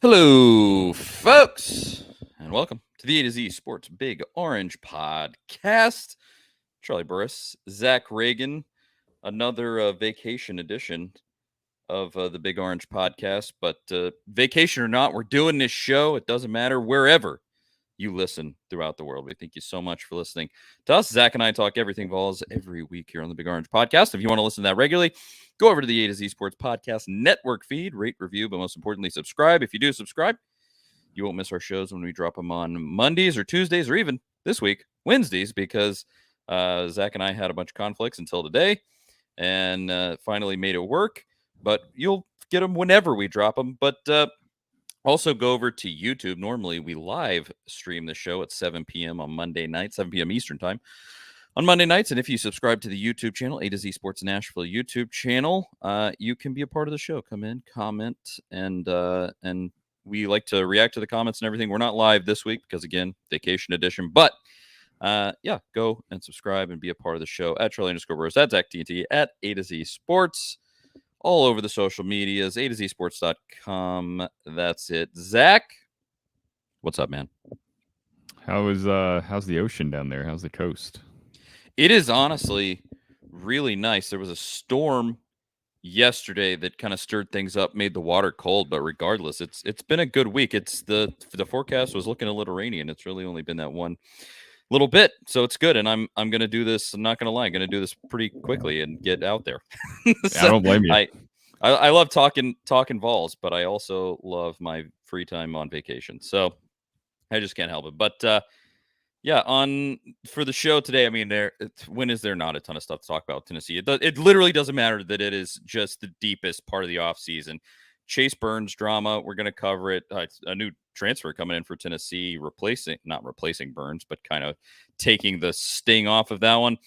Hello, folks, and welcome to the A to Z Sports Big Orange Podcast. Charlie Burris, Zach Reagan, another vacation edition of the Big Orange Podcast. But vacation or not, we're doing this show. It doesn't matter wherever you listen throughout the world. We thank you so much for listening to us. Zach and I talk everything Vols every week here on the Big Orange Podcast. If you want to listen to that regularly, go over to the A to Z Sports Podcast Network feed, rate, review, but most importantly, subscribe. If you do subscribe, you won't miss our shows when we drop them on Mondays or Tuesdays or even this week, Wednesdays, because Zach and I had a bunch of conflicts until today and finally made it work. But you'll get them whenever we drop them. But also go over to YouTube. Normally, we live stream the show at 7 p.m. on Monday night, 7 p.m. Eastern time on Monday nights. And if you subscribe to the YouTube channel, A to Z Sports Nashville YouTube channel, you can be a part of the show. Come in, comment, and we like to react to the comments and everything. We're not live this week because, again, vacation edition. But, go and subscribe and be a part of the show at Charlie_Burris, at Zach TNT, at A to Z Sports. All over the social medias, A to Z Sports.com. That's it. Zach, what's up, man? How's the ocean down there? How's the coast? It is honestly really nice. There was a storm yesterday that kind of stirred things up, made the water cold, but regardless, it's been a good week. It's the forecast was looking a little rainy, and it's really only been that one little bit, so it's good. And I'm gonna do this. I'm not gonna lie, I'm gonna do this pretty quickly and get out there. So, I don't blame you. I love talking Vols, but I also love my free time on vacation, so I just can't help it. But for the show today, I mean, when is there not a ton of stuff to talk about Tennessee? It literally doesn't matter that it is just the deepest part of the offseason. Chase Burns drama, we're going to cover it. A new transfer coming in for Tennessee, not replacing Burns, but kind of taking the sting off of that one.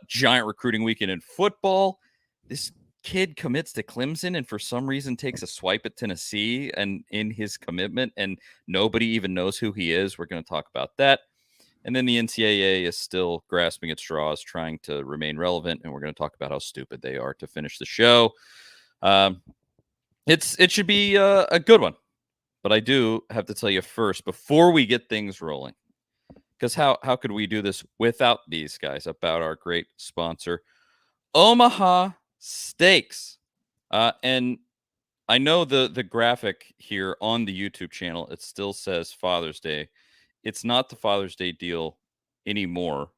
Giant recruiting weekend in football. This kid commits to Clemson and for some reason takes a swipe at Tennessee and in his commitment, and nobody even knows who he is. We're going to talk about that. And then the NCAA is still grasping at straws, trying to remain relevant, and we're going to talk about how stupid they are to finish the show. It should be a good one, but I do have to tell you first before we get things rolling, because how could we do this without these guys? About our great sponsor, Omaha Steaks, and I know the graphic here on the YouTube channel. It still says Father's Day. It's not the Father's Day deal anymore,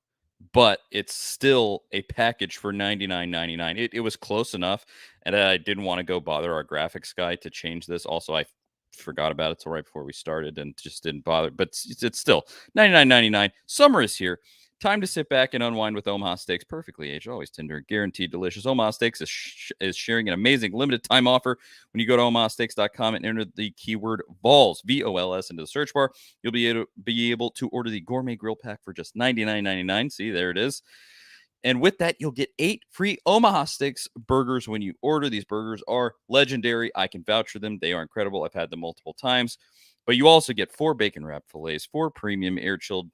but it's still a package for $99.99. It was close enough, and I didn't want to go bother our graphics guy to change this. Also, I forgot about it till right before we started and just didn't bother. But it's still $99.99. Summer is here. Time to sit back and unwind with Omaha Steaks. Perfectly aged, always tender, guaranteed delicious. Omaha Steaks is sharing an amazing limited time offer. When you go to omahasteaks.com and enter the keyword VOLS, VOLS, into the search bar, you'll be able to order the gourmet grill pack for just $99.99. See, there it is. And with that, you'll get 8 free Omaha Steaks burgers when you order. These burgers are legendary. I can vouch for them. They are incredible. I've had them multiple times. But you also get 4 bacon wrapped fillets, 4 premium air-chilled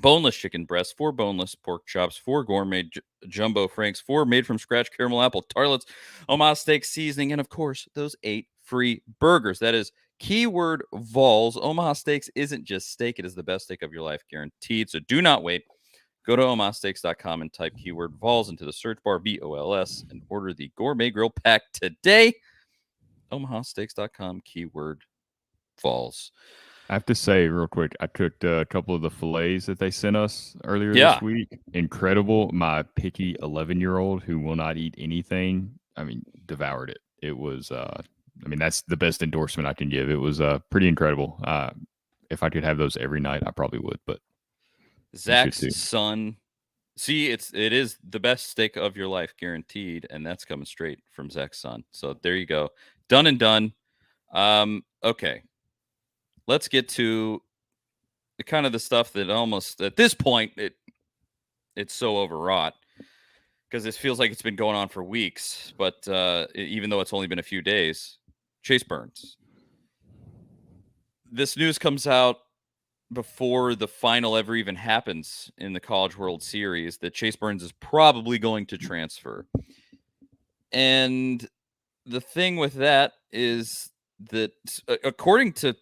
boneless chicken breasts, 4 boneless pork chops, 4 gourmet jumbo franks, 4 made from scratch caramel apple tartlets, Omaha Steak seasoning, and of course, those 8 free burgers. That is keyword Vols. Omaha Steaks isn't just steak, it is the best steak of your life, guaranteed. So do not wait. Go to omahasteaks.com and type keyword Vols into the search bar, VOLS, and order the gourmet grill pack today. omahasteaks.com, keyword Vols. I have to say real quick, I cooked a couple of the fillets that they sent us earlier this week. Incredible. My picky 11-year-old who will not eat anything, devoured it. It was, that's the best endorsement I can give. It was pretty incredible. If I could have those every night, I probably would. But Zach's son, see, it is the best steak of your life, guaranteed, and that's coming straight from Zach's son. So there you go. Done and done. Okay. Let's get to the kind of the stuff that almost at this point it's so overwrought because it feels like it's been going on for weeks. But even though it's only been a few days, Chase Burns. This news comes out before the final ever even happens in the College World Series that Chase Burns is probably going to transfer. And the thing with that is that according to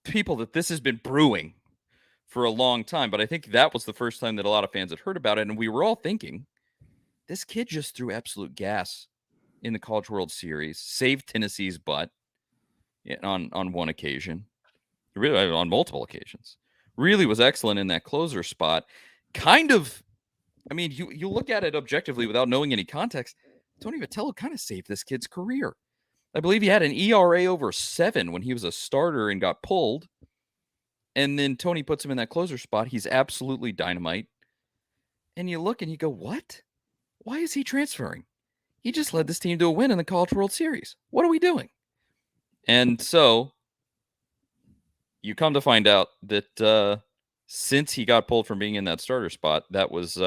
people that this has been brewing for a long time, but I think that was the first time that a lot of fans had heard about it, and we were all thinking, this kid just threw absolute gas in the College World Series, saved Tennessee's butt on one occasion, really on multiple occasions. Really was excellent in that closer spot. Kind of, I mean, you look at it objectively without knowing any context. Tony Vitello kind of saved this kid's career. I believe he had an ERA over 7 when he was a starter and got pulled. And then Tony puts him in that closer spot. He's absolutely dynamite. And you look and you go, what? Why is he transferring? He just led this team to a win in the College World Series. What are we doing? And so you come to find out that since he got pulled from being in that starter spot, that was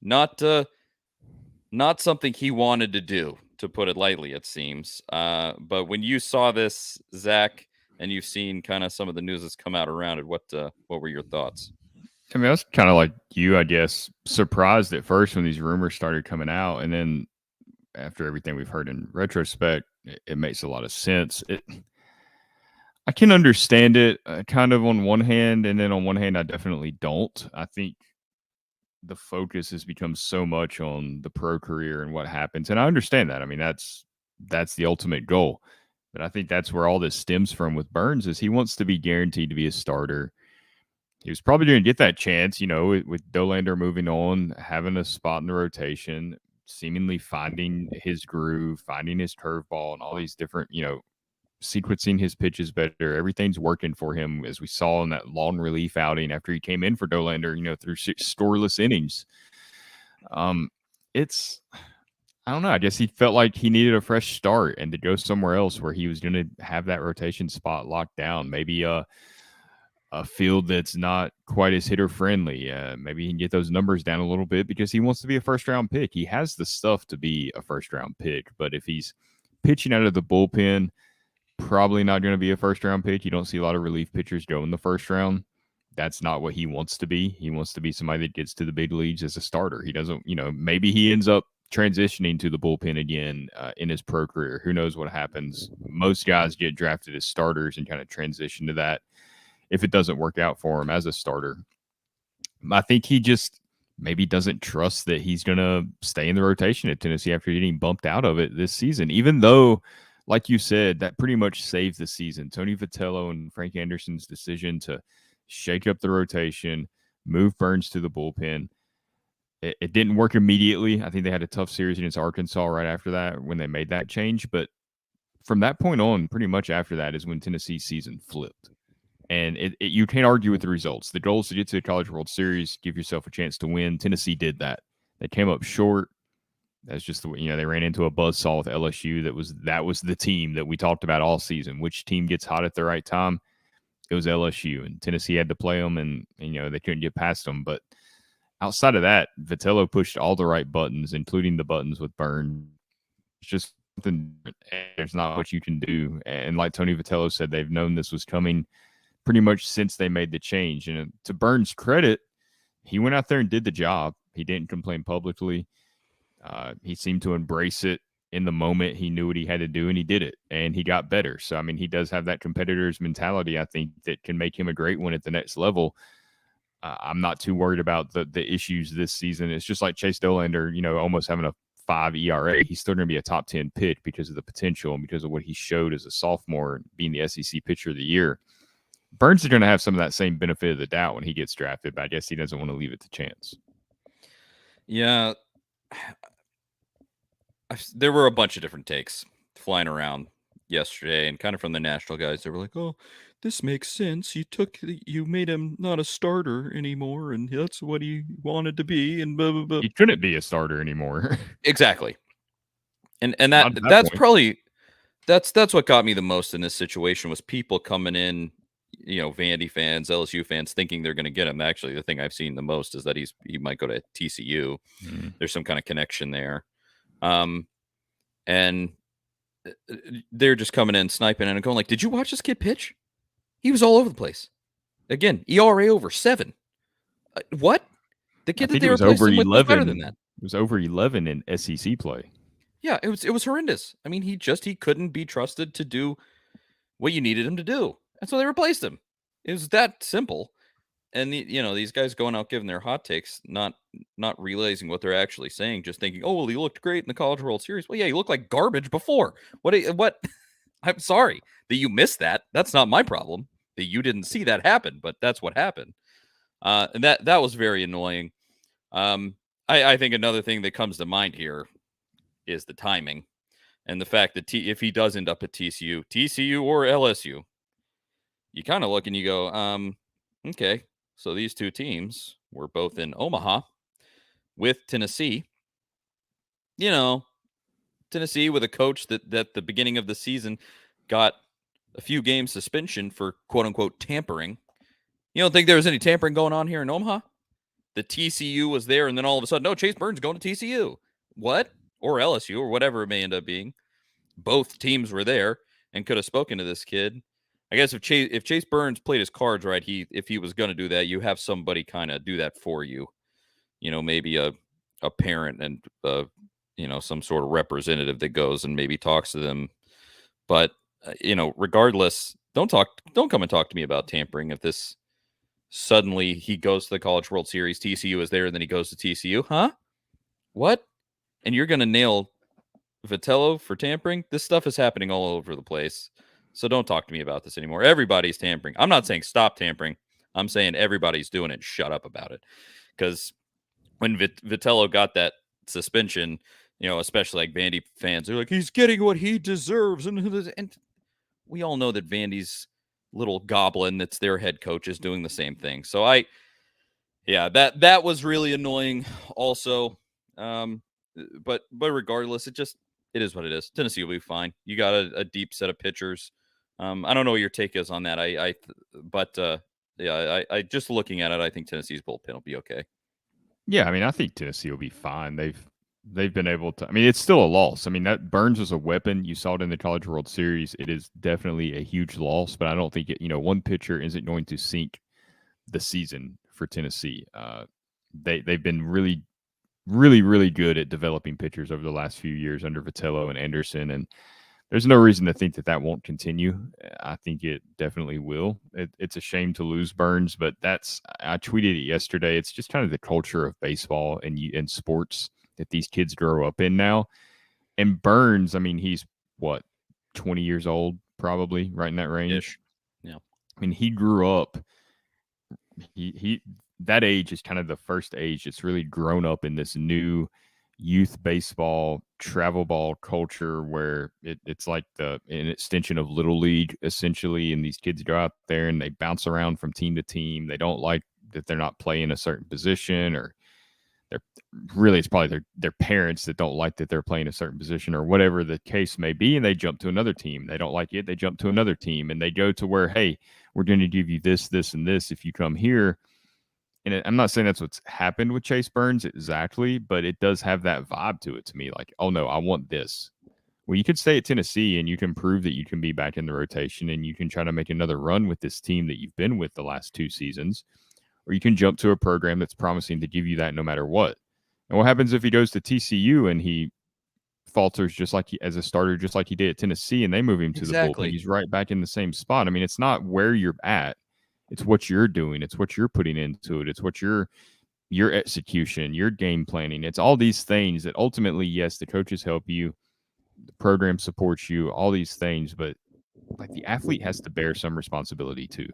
not something he wanted to do, to put it lightly, it seems. But when you saw this, Zach, and you've seen kind of some of the news that's come out around it, what were your thoughts? I mean, I was kind of like you, I guess, surprised at first when these rumors started coming out. And then after everything we've heard in retrospect, it makes a lot of sense. I can understand it kind of on one hand, and then on one hand, I definitely don't. I think the focus has become so much on the pro career and what happens. And I understand that. I mean, that's the ultimate goal. But I think that's where all this stems from with Burns is he wants to be guaranteed to be a starter. He was probably going to get that chance, with Dolander moving on, having a spot in the rotation, seemingly finding his groove, finding his curveball, and all these different, sequencing his pitches better. Everything's working for him, as we saw in that long relief outing after he came in for Dolander, through 6 scoreless innings. I don't know. I guess he felt like he needed a fresh start and to go somewhere else where he was going to have that rotation spot locked down. Maybe a field that's not quite as hitter friendly. Maybe he can get those numbers down a little bit because he wants to be a first round pick. He has the stuff to be a first round pick, but if he's pitching out of the bullpen, probably not going to be a first round pick. You don't see a lot of relief pitchers go in the first round. That's not what he wants to be. He wants to be somebody that gets to the big leagues as a starter. He doesn't, maybe he ends up transitioning to the bullpen again in his pro career. Who knows what happens? Most guys get drafted as starters and kind of transition to that if it doesn't work out for him as a starter. I think he just maybe doesn't trust that he's going to stay in the rotation at Tennessee after getting bumped out of it this season, even though, like you said, that pretty much saved the season. Tony Vitello and Frank Anderson's decision to shake up the rotation, move Burns to the bullpen. It didn't work immediately. I think they had a tough series against Arkansas right after that when they made that change. But from that point on, pretty much after that is when Tennessee's season flipped. And you can't argue with the results. The goal is to get to the College World Series, give yourself a chance to win. Tennessee did that. They came up short. That's just the way, they ran into a buzzsaw with LSU. That was the team that we talked about all season. Which team gets hot at the right time? It was LSU, and Tennessee had to play them, and they couldn't get past them. But outside of that, Vitello pushed all the right buttons, including the buttons with Burns. It's just something. There's not much you can do. And like Tony Vitello said, they've known this was coming pretty much since they made the change. And to Burns' credit, he went out there and did the job. He didn't complain publicly. He seemed to embrace it in the moment. He knew what he had to do, and he did it, and he got better. So, I mean, he does have that competitor's mentality, I think, that can make him a great one at the next level. I'm not too worried about the issues this season. It's just like Chase Dolander, almost having a 5 ERA. He's still going to be a top 10 pick because of the potential and because of what he showed as a sophomore, being the SEC Pitcher of the Year. Burns is going to have some of that same benefit of the doubt when he gets drafted, but I guess he doesn't want to leave it to chance. Yeah. There were a bunch of different takes flying around yesterday, and kind of from the national guys, they were like, oh, this makes sense. You made him not a starter anymore, and that's what he wanted to be, and blah, blah, blah. He couldn't be a starter anymore. Exactly. And that's probably that's what got me the most in this situation was people coming in, Vandy fans, LSU fans, thinking they're going to get him. Actually, the thing I've seen the most is that he might go to TCU. There's some kind of connection there. And they're just coming in, sniping, and going like, did you watch this kid pitch? He was all over the place. Again, ERA over 7. What? The kid that they replaced him with was better than that. It was over 11 in SEC play. Yeah, it was horrendous. I mean, he couldn't be trusted to do what you needed him to do. And so they replaced him. It was that simple. And these guys going out giving their hot takes, not realizing what they're actually saying, just thinking, "Oh, well, he looked great in the College World Series." Well, yeah, he looked like garbage before. What? I'm sorry that you missed that. That's not my problem that you didn't see that happen, but that's what happened. And that was very annoying. I think another thing that comes to mind here is the timing and the fact that if he does end up at TCU or LSU, you kind of look and you go, okay, so these two teams were both in Omaha with Tennessee. Tennessee with a coach that the beginning of the season got a few games suspension for quote unquote tampering. You don't think there was any tampering going on here in Omaha? The TCU was there, and then all of a sudden, no, Chase Burns going to TCU. What? Or LSU, or whatever it may end up being. Both teams were there and could have spoken to this kid. I guess if Chase Burns played his cards right, if he was going to do that, you have somebody kind of do that for you. Maybe a parent and some sort of representative that goes and maybe talks to them. But regardless, don't come and talk to me about tampering. If this suddenly he goes to the College World Series, TCU is there, and then he goes to TCU, huh? What? And you're going to nail Vitello for tampering? This stuff is happening all over the place. So don't talk to me about this anymore. Everybody's tampering. I'm not saying stop tampering. I'm saying everybody's doing it. Shut up about it. Because when Vitello got that suspension, especially like Vandy fans, they're like, he's getting what he deserves. And we all know that Vandy's little goblin that's their head coach is doing the same thing. So that was really annoying also. But regardless, it is what it is. Tennessee will be fine. You got a deep set of pitchers. I don't know what your take is on that. I just looking at it, I think Tennessee's bullpen will be okay. Yeah, I mean, I think Tennessee will be fine. They've been able to. I mean, it's still a loss. I mean, that Burns was a weapon. You saw it in the College World Series. It is definitely a huge loss, but I don't think one pitcher isn't going to sink the season for Tennessee. They've been really, really, really good at developing pitchers over the last few years under Vitello and Anderson, and there's no reason to think that won't continue. I think it definitely will. It's a shame to lose Burns, but I tweeted it yesterday. It's just kind of the culture of baseball and sports that these kids grow up in now. And Burns, I mean, he's what, 20 years old, probably right in that range. Ish. Yeah. I mean, he grew up. He that age is kind of the first age that's really grown up in this new youth baseball, travel ball culture where it's like an extension of Little League, essentially. And these kids go out there and they bounce around from team to team. They don't like that they're not playing a certain position, or it's probably their parents that don't like that they're playing a certain position, or whatever the case may be. And they jump to another team. They don't like it. They jump to another team, and they go to where, hey, we're going to give you this, this, and this if you come here. And I'm not saying that's what's happened with Chase Burns exactly, but it does have that vibe to it to me. Like, oh no, I want this. Well, you could stay at Tennessee and you can prove that you can be back in the rotation and you can try to make another run with this team that you've been with the last 2 seasons, or you can jump to a program that's promising to give you that no matter what. And what happens if he goes to TCU and he falters as a starter, just like he did at Tennessee, and they move him to the bullpen? He's right back in the same spot. I mean, it's not where you're at. It's what you're doing. It's what you're putting into it. It's what your execution, your game planning. It's all these things that ultimately, yes, the coaches help you, the program supports you, all these things, but like the athlete has to bear some responsibility too.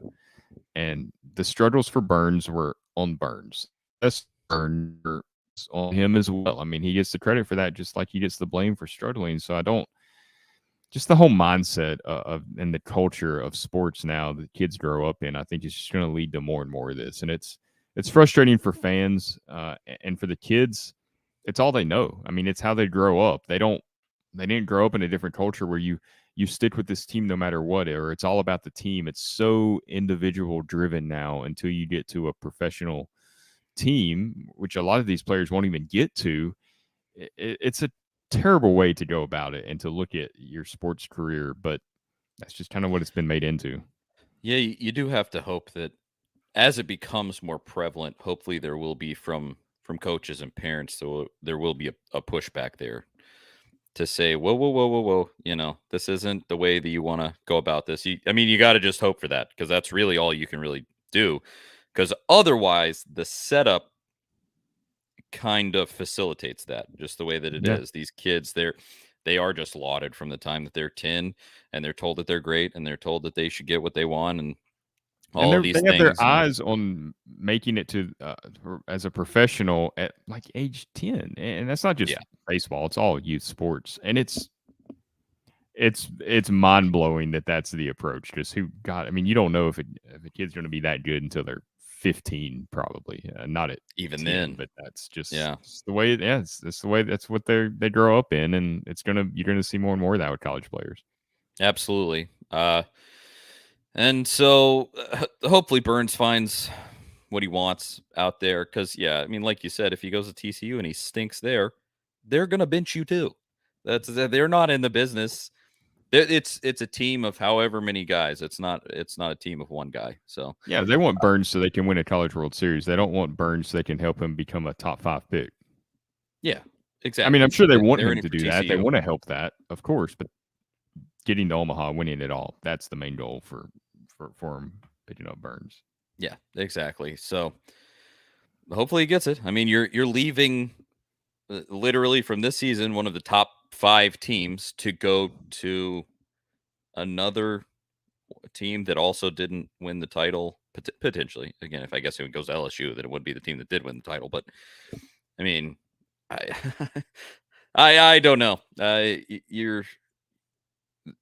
And the struggles for Burns were on Burns. That's Burns on him as well. I mean, he gets the credit for that, just like he gets the blame for struggling. So just the whole mindset of and the culture of sports now that kids grow up in, I think is just going to lead to more and more of this. And it's frustrating for fans and for the kids. It's all they know. I mean, it's how they grow up. They didn't grow up in a different culture where you stick with this team no matter what, or it's all about the team. It's so individual driven now until you get to a professional team, which a lot of these players won't even get to. It's a terrible way to go about it and to look at your sports career, but that's just kind of what it's been made into. Yeah, you do have to hope that as it becomes more prevalent, hopefully there will be from coaches and parents, so there will be a pushback there to say, whoa, whoa, whoa, whoa, whoa, this isn't the way that you want to go about this. You got to just hope for that, because that's really all you can really do. Because otherwise, the setup kind of facilitates that, just the way that it is. These kids, they are just lauded from the time that they're 10, and they're told that they're great, and they're told that they should get what they want, and all And these they have things. their eyes on making it to as a professional at like age 10, and that's not just baseball; it's all youth sports, and it's mind blowing that that's the approach. Just you don't know if a kid's going to be that good until they're 15, probably not at even 10, then. but that's just it's the way. It's the way. That's what they grow up in, and you're gonna see more and more of that with college players. Absolutely. And so hopefully Burns finds what he wants out there, because like you said, if he goes to TCU and he stinks there, they're gonna bench you too. They're not in the business. It's a team of however many guys. It's not a team of one guy. So yeah, they want Burns so they can win a College World Series. They don't want Burns so they can help him become a top 5 pick. Yeah, exactly. I'm sure they want They're him to do that. They want to help that, of course, but getting to Omaha, winning it all, that's the main goal for him picking up Burns. Yeah, exactly. So hopefully he gets it. You're leaving literally from this season one of the top 5 teams to go to another team that also didn't win the title, potentially. Again, if it goes to LSU, that it would be the team that did win the title. But I I don't know.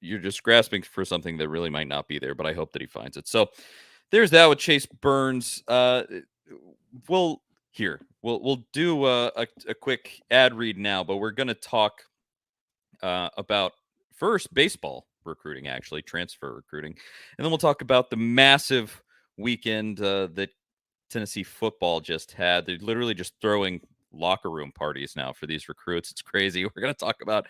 You're just grasping for something that really might not be there, but I hope that he finds it. So there's that with Chase Burns. We'll do a quick ad read now, but we're going to talk about first baseball recruiting, actually transfer recruiting, and then we'll talk about the massive weekend that Tennessee football just had. They're literally just throwing locker room parties now for these recruits. It's crazy. We're going to talk about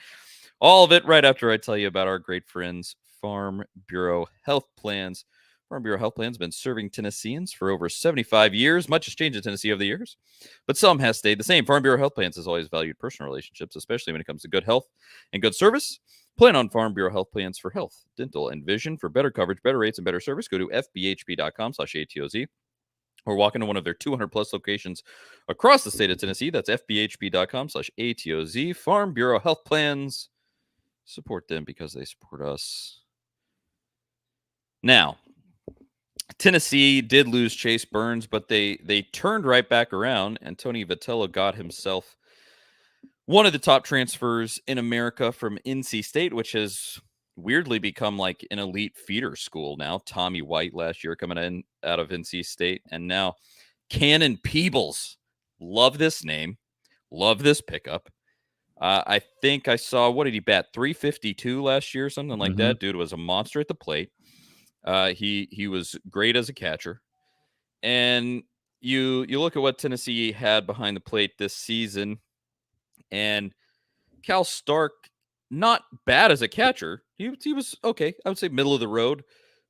all of it right after I tell you about our great friends, Farm Bureau Health Plans. Farm Bureau Health Plans have been serving Tennesseans for over 75 years. Much has changed in Tennessee over the years, but some has stayed the same. Farm Bureau Health Plans has always valued personal relationships, especially when it comes to good health and good service. Plan on Farm Bureau Health Plans for health, dental, and vision. For better coverage, better rates, and better service, go to fbhp.com/ATOZ or walk into one of their 200-plus locations across the state of Tennessee. That's fbhp.com/ATOZ. Farm Bureau Health Plans. Support them because they support us. Now, Tennessee did lose Chase Burns, but they turned right back around, and Tony Vitello got himself one of the top transfers in America from NC State, which has weirdly become like an elite feeder school now. Tommy White last year coming in out of NC State, and now Cannon Peebles. Love this name. Love this pickup. I think I saw, what did he bat? 352 last year, something like that. Dude was a monster at the plate. He was great as a catcher. And you look at what Tennessee had behind the plate this season, and Cal Stark, not bad as a catcher. He was okay. I would say middle of the road,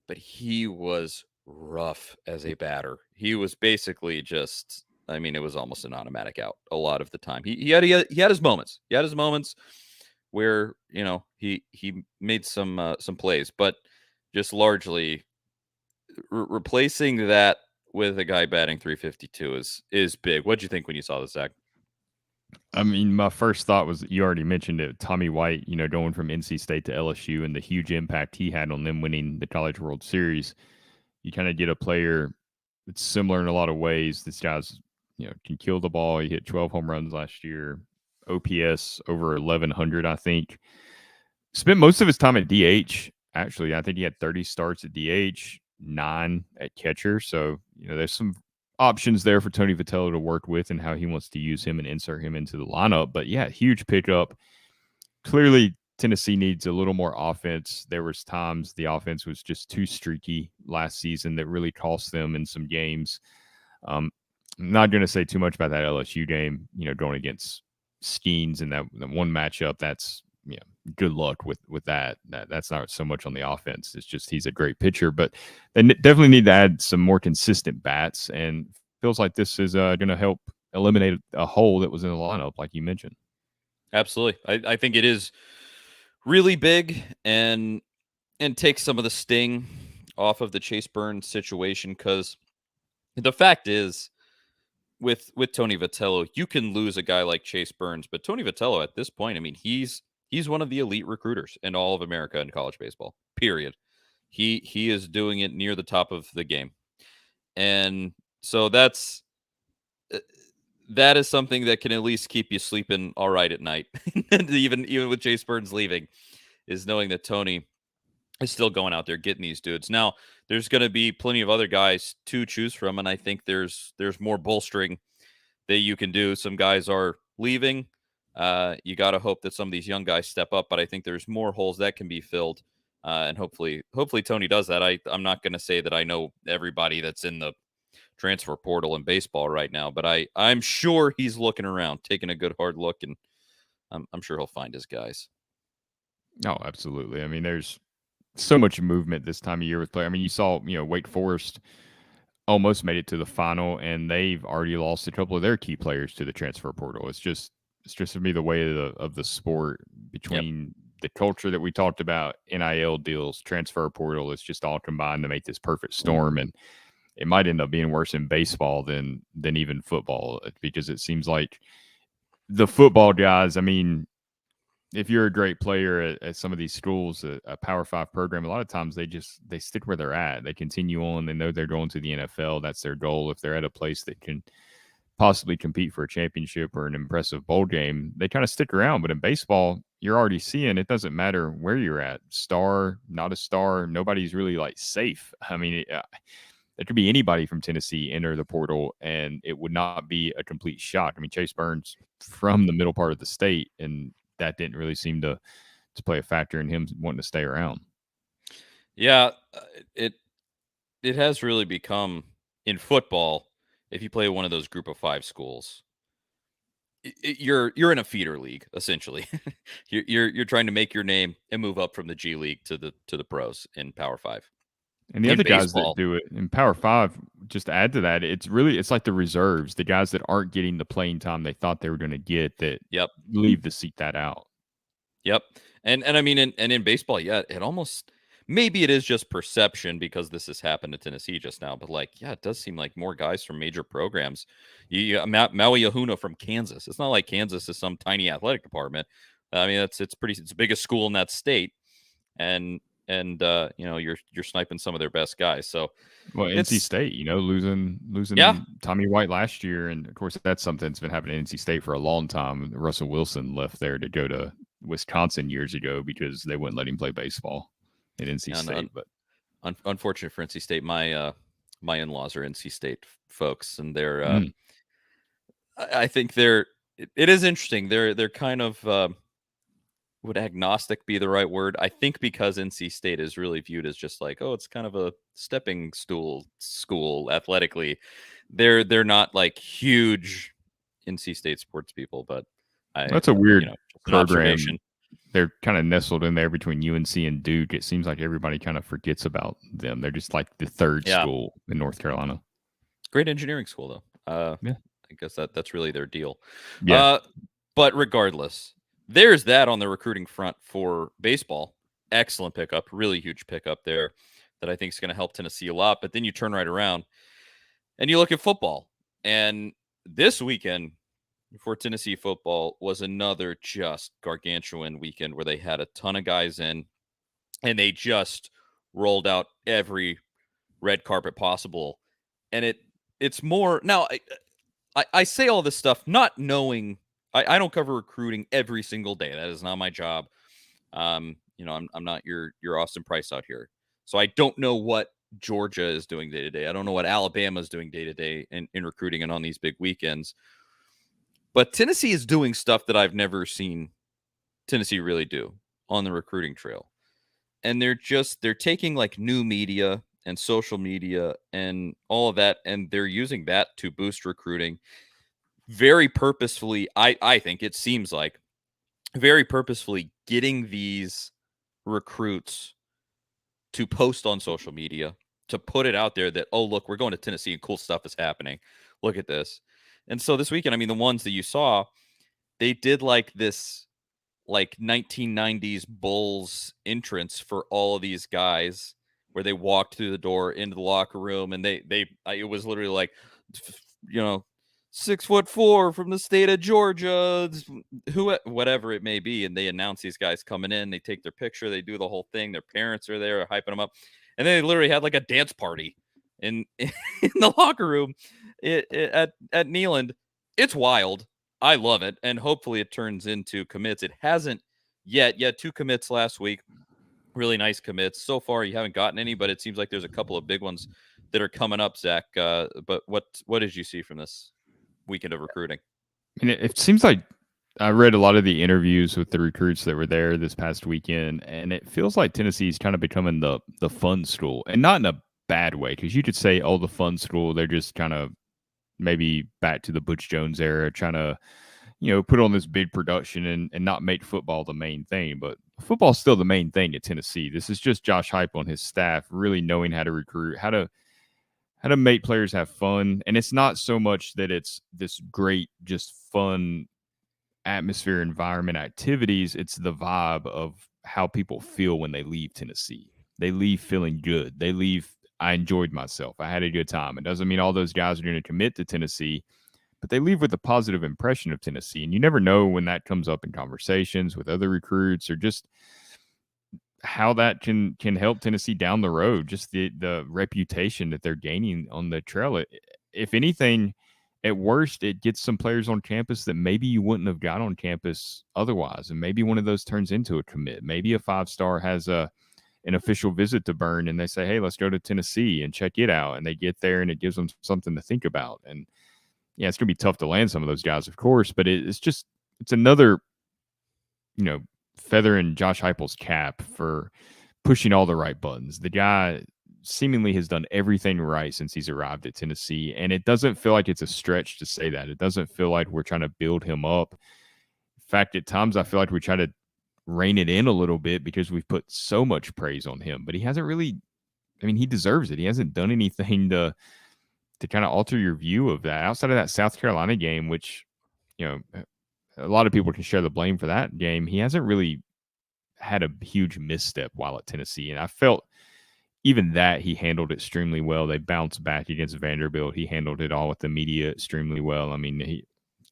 but he was rough as a batter. He was basically just, it was almost an automatic out a lot of the time. He had his moments. He had his moments where, he made some plays, but just largely replacing that with a guy batting 352 is big. What'd you think when you saw this, Zach? My first thought was, you already mentioned it, Tommy White, going from NC State to LSU and the huge impact he had on them winning the College World Series. You kind of get a player that's similar in a lot of ways. This guy's, can kill the ball. He hit 12 home runs last year, OPS over 1,100, I think. Spent most of his time at DH. Actually, I think he had 30 starts at DH, 9 at catcher. So, there's some options there for Tony Vitello to work with and how he wants to use him and insert him into the lineup. But yeah, huge pickup. Clearly, Tennessee needs a little more offense. There was times the offense was just too streaky last season that really cost them in some games. I'm not going to say too much about that LSU game, going against Skeens in that one matchup. That's, good luck with that. That's not so much on the offense. It's just he's a great pitcher, but they definitely need to add some more consistent bats, and feels like this is going to help eliminate a hole that was in the lineup, like you mentioned. Absolutely. I think it is really big and takes some of the sting off of the Chase Burns situation, because the fact is, with Tony Vitello, you can lose a guy like Chase Burns, but Tony Vitello at this point, I mean, he's one of the elite recruiters in all of America in college baseball. Period. He is doing it near the top of the game, and so uh, that is something that can at least keep you sleeping all right at night. And even with Chase Burns leaving, is knowing that Tony is still going out there getting these dudes. Now, there's going to be plenty of other guys to choose from, and I think there's more bolstering that you can do. Some guys are leaving. You got to hope that some of these young guys step up, but I think there's more holes that can be filled, and hopefully Tony does that. I'm not going to say that I know everybody that's in the transfer portal in baseball right now, but I'm sure he's looking around, taking a good hard look, and I'm sure he'll find his guys. Oh, absolutely. I mean, there's so much movement this time of year with players. I mean, you saw, Wake Forest almost made it to the final, and they've already lost a couple of their key players to the transfer portal. It's just to me the way of the sport, Yep. between the culture that we talked about, NIL deals, transfer portal. It's just all combined to make this perfect storm, and it might end up being worse in baseball than even football, because it seems like the football guys. I mean, if you're a great player at some of these schools, a Power Five program, a lot of times they stick where they're at. They continue on. They know they're going to the NFL. That's their goal. If they're at a place that can possibly compete for a championship or an impressive bowl game, they kind of stick around. But in baseball, you're already seeing it doesn't matter where you're at, star, not a star. Nobody's really like safe. I mean, there could be anybody from Tennessee enter the portal, and it would not be a complete shock. I mean, Chase Burns from the middle part of the state, and that didn't really seem to play a factor in him wanting to stay around. Yeah, it it has really become, in football, if you play one of those group of 5 schools, you're in a feeder league essentially. You're trying to make your name and move up from the G League to the pros in Power 5. And the In other guys that baseball, do it in Power Five, just to add to that, it's like the reserves, the guys that aren't getting the playing time they thought they were going to get, that yep. leave to seek that out. Yep. And I mean, in baseball, yeah, it almost, maybe it is just perception because this has happened to Tennessee just now, but like, yeah, it does seem like more guys from major programs. Maui Ahuna from Kansas. It's not like Kansas is some tiny athletic department. I mean, it's the biggest school in that state, and you're sniping some of their best guys. So Well, NC it's State, losing yeah, Tommy White last year, and of course that's something that's been happening at NC State for a long time. Russell Wilson left there to go to Wisconsin years ago because they wouldn't let him play baseball at NC and State. But unfortunate for NC State. My in-laws are NC State folks, and they're mm, I think it is interesting. They're kind of would agnostic be the right word? I think because NC State is really viewed as just like, oh, it's kind of a stepping stool school athletically. They're not like huge NC State sports people, but that's a weird just an program. observation. They're kind of nestled in there between UNC and Duke. It seems like everybody kind of forgets about them. They're just like the third Yeah, school in North Carolina. great engineering school though. Yeah. I guess that's really their deal. Yeah. Uh, but regardless, there's that on the recruiting front for baseball. Excellent pickup, really huge pickup there that I think is going to help Tennessee a lot. But then you turn right around and you look at football. And this weekend for Tennessee football was another just gargantuan weekend where they had a ton of guys in and they just rolled out every red carpet possible. And it's more now. I say all this stuff not knowing. I don't cover recruiting every single day. That is not my job. I'm not your Austin Price out here, so I don't know what Georgia is doing day to day. I don't know what Alabama is doing day to day in recruiting and on these big weekends. But Tennessee is doing stuff that I've never seen Tennessee really do on the recruiting trail, and they're taking like new media and social media and all of that, and they're using that to boost recruiting very purposefully. I think it seems like very purposefully getting these recruits to post on social media, to put it out there that, oh, look, we're going to Tennessee and cool stuff is happening. Look at this. And so this weekend, I mean, the ones that you saw, they did like this like 1990s Bulls entrance for all of these guys where they walked through the door into the locker room, and it was literally like, 6'4" from the state of Georgia, whatever it may be, and they announce these guys coming in, they take their picture, they do the whole thing, their parents are there hyping them up, and then they literally had like a dance party in in the locker room at Neyland. It's wild. I love it, and hopefully it turns into commits. It hasn't yet. Yeah, 2 commits last week. Really nice commits. So far, you haven't gotten any, but it seems like there's a couple of big ones that are coming up, Zach. But what did you see from this weekend of recruiting? And it seems like I read a lot of the interviews with the recruits that were there this past weekend, and it feels like Tennessee's kind of becoming the fun school, and not in a bad way, because you could say, oh, the fun school, they're just kind of maybe back to the Butch Jones era, trying to, put on this big production and not make football the main thing. But football's still the main thing at Tennessee. This is just Josh Heupel and his staff really knowing how to recruit, how to make players have fun. And it's not so much that it's this great, just fun atmosphere, environment, activities. It's the vibe of how people feel when they leave Tennessee. They leave feeling good. They leave, I enjoyed myself. I had a good time. It doesn't mean all those guys are going to commit to Tennessee, but they leave with a positive impression of Tennessee. And you never know when that comes up in conversations with other recruits, or just how that can help Tennessee down the road. Just the reputation that they're gaining on the trail. If anything, at worst, it gets some players on campus that maybe you wouldn't have got on campus otherwise. And maybe one of those turns into a commit. Maybe a 5-star has an official visit to Burn, and they say, hey, let's go to Tennessee and check it out. And they get there, and it gives them something to think about. And yeah, it's going to be tough to land some of those guys, of course, but it's another, feather in Josh Heupel's cap for pushing all the right buttons. The guy seemingly has done everything right since he's arrived at Tennessee, and it doesn't feel like it's a stretch to say that. It doesn't feel like we're trying to build him up. In fact, at times I feel like we try to rein it in a little bit because we've put so much praise on him, but he hasn't really, he deserves it. He hasn't done anything to kind of alter your view of that outside of that South Carolina game, which, a lot of people can share the blame for that game. He hasn't really had a huge misstep while at Tennessee. And I felt even that he handled it extremely well. They bounced back against Vanderbilt. He handled it all with the media extremely well. He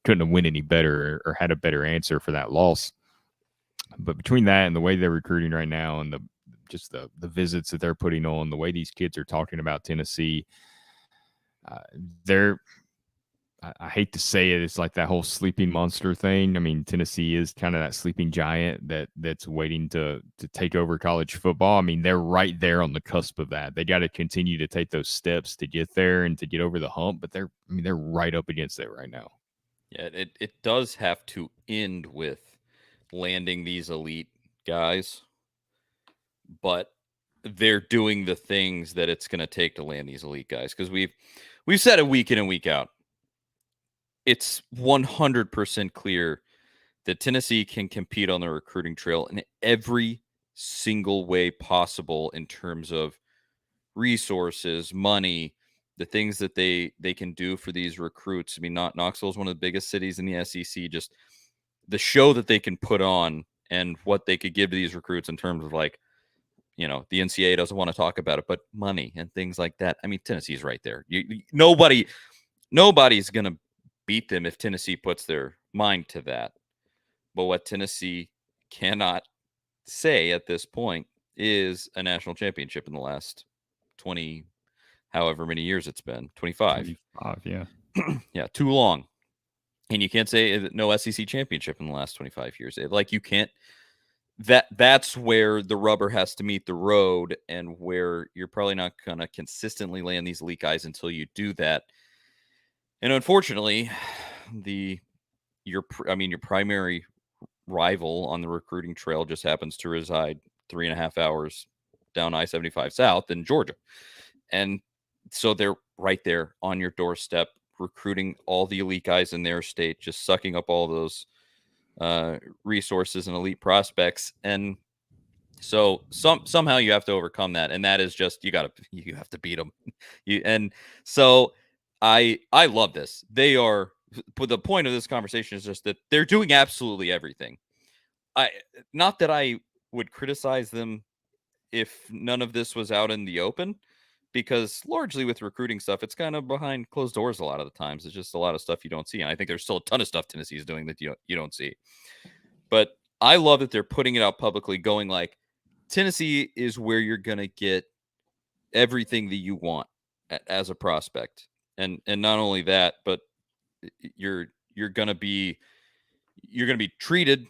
couldn't have won any better or had a better answer for that loss. But between that and the way they're recruiting right now, and the visits that they're putting on, the way these kids are talking about Tennessee, I hate to say it, it's like that whole sleeping monster thing. Tennessee is kind of that sleeping giant that's waiting to take over college football. They're right there on the cusp of that. They got to continue to take those steps to get there and to get over the hump, but they're right up against it right now. Yeah, it does have to end with landing these elite guys, but they're doing the things that it's going to take to land these elite guys, because we've said it week in and week out. It's 100% clear that Tennessee can compete on the recruiting trail in every single way possible in terms of resources, money, the things that they can do for these recruits. Knoxville is one of the biggest cities in the SEC. Just the show that they can put on and what they could give to these recruits in terms of, like, the NCAA doesn't want to talk about it, but money and things like that. Tennessee's right there. Nobody's going to beat them if Tennessee puts their mind to that. But what Tennessee cannot say at this point is a national championship in the last 20, however many years it's been, 25. 25, yeah. Yeah, too long. And you can't say no SEC championship in the last 25 years. You can't. That's where the rubber has to meet the road, and where you're probably not going to consistently land these elite guys until you do that. And unfortunately, your primary rival on the recruiting trail just happens to reside 3.5 hours down I-75 South in Georgia. And so they're right there on your doorstep, recruiting all the elite guys in their state, just sucking up all those resources and elite prospects. And so somehow you have to overcome that. And that is just, you have to beat them. And so I love this. They are but the point of this conversation is just that they're doing absolutely everything. Not that I would criticize them if none of this was out in the open, because largely with recruiting stuff, it's kind of behind closed doors a lot of the times. It's just a lot of stuff you don't see. And I think there's still a ton of stuff Tennessee is doing that you don't see. But I love that they're putting it out publicly, going like, Tennessee is where you're going to get everything that you want as a prospect. And not only that, but you're going to be treated